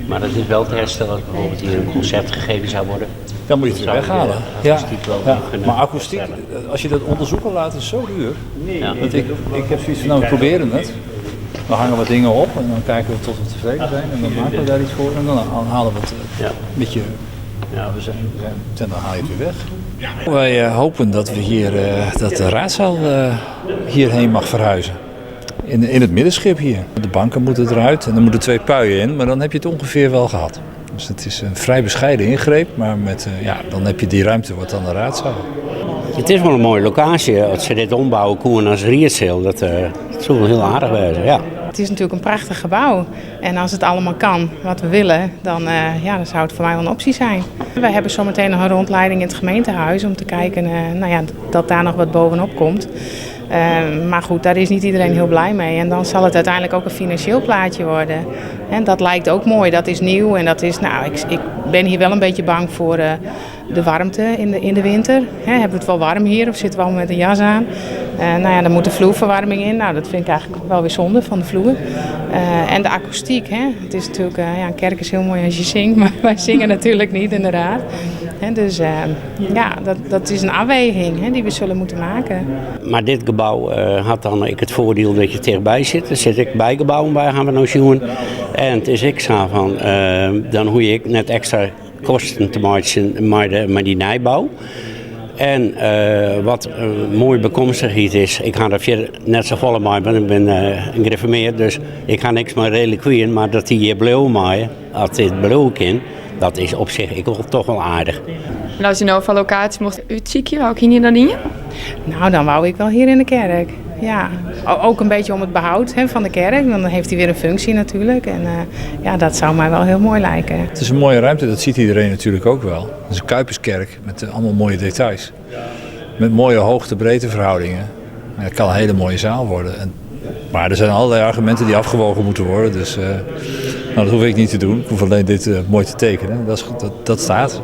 Maar dat is wel te herstellen als bijvoorbeeld hier een concert gegeven zou worden. Dan moet je het weer weghalen. Maar akoestiek, herstellen. als je dat onderzoeken laat, is zo duur. Ja. Dat ik heb zoiets van, nou we proberen het. We hangen wat dingen op en dan kijken we tot we tevreden zijn. En dan maken we daar iets voor en dan halen we het een beetje... Ja, we zijn, en dan haal je het weer weg. Wij hopen dat we hier, dat de raadzaal hierheen mag verhuizen. In het middenschip hier. De banken moeten eruit en er moeten 2 puien in, maar dan heb je het ongeveer wel gehad. Dus het is een vrij bescheiden ingreep, maar dan heb je die ruimte, wordt dan de raadzaal. Het is wel een mooie locatie. Als ze dit ombouwen, Koen als Rietzeel, dat zou wel heel aardig wezen. Ja. Het is natuurlijk een prachtig gebouw. En als het allemaal kan wat we willen, dan zou het voor mij wel een optie zijn. We hebben zometeen nog een rondleiding in het gemeentehuis om te kijken dat daar nog wat bovenop komt. Maar goed, daar is niet iedereen heel blij mee. En dan zal het uiteindelijk ook een financieel plaatje worden. En dat lijkt ook mooi, dat is nieuw. En dat is, ik ben hier wel een beetje bang voor de warmte in de winter. Hebben we het wel warm hier of zitten we al met een jas aan? Dan moet de vloerverwarming in. Nou, dat vind ik eigenlijk wel weer zonde van de vloer. En de akoestiek. Het is natuurlijk, een kerk is heel mooi als je zingt, maar wij zingen natuurlijk niet inderdaad. Dus dat is een afweging die we zullen moeten maken. Maar dit gebouw had dan het voordeel dat je dichtbij zit. Er zit ik bijgebouwen bij, gaan we nou zien. En het is ik zo van, dan hoef ik net extra kosten te maken met die nijbouw. En wat mooi bekomstigheid is, ik ga er verder net zo vol mee, want ik ben een gereformeerd, dus ik ga niks meer reliquieën, maar dat die hier blauw maaien, als dit blauw in, dat is op zich toch wel aardig. En als je nou van locatie mocht uitzieken, wou ik hier dan in? Nou, dan wou ik wel hier in de kerk. Ja, ook een beetje om het behoud van de kerk. Dan heeft hij weer een functie natuurlijk. En dat zou mij wel heel mooi lijken. Het is een mooie ruimte, dat ziet iedereen natuurlijk ook wel. Het is een Kuiperskerk met allemaal mooie details. Met mooie hoogte-breedte-verhoudingen. Het kan een hele mooie zaal worden. Maar er zijn allerlei argumenten die afgewogen moeten worden. Dus dat hoef ik niet te doen. Ik hoef alleen dit mooi te tekenen. Dat staat.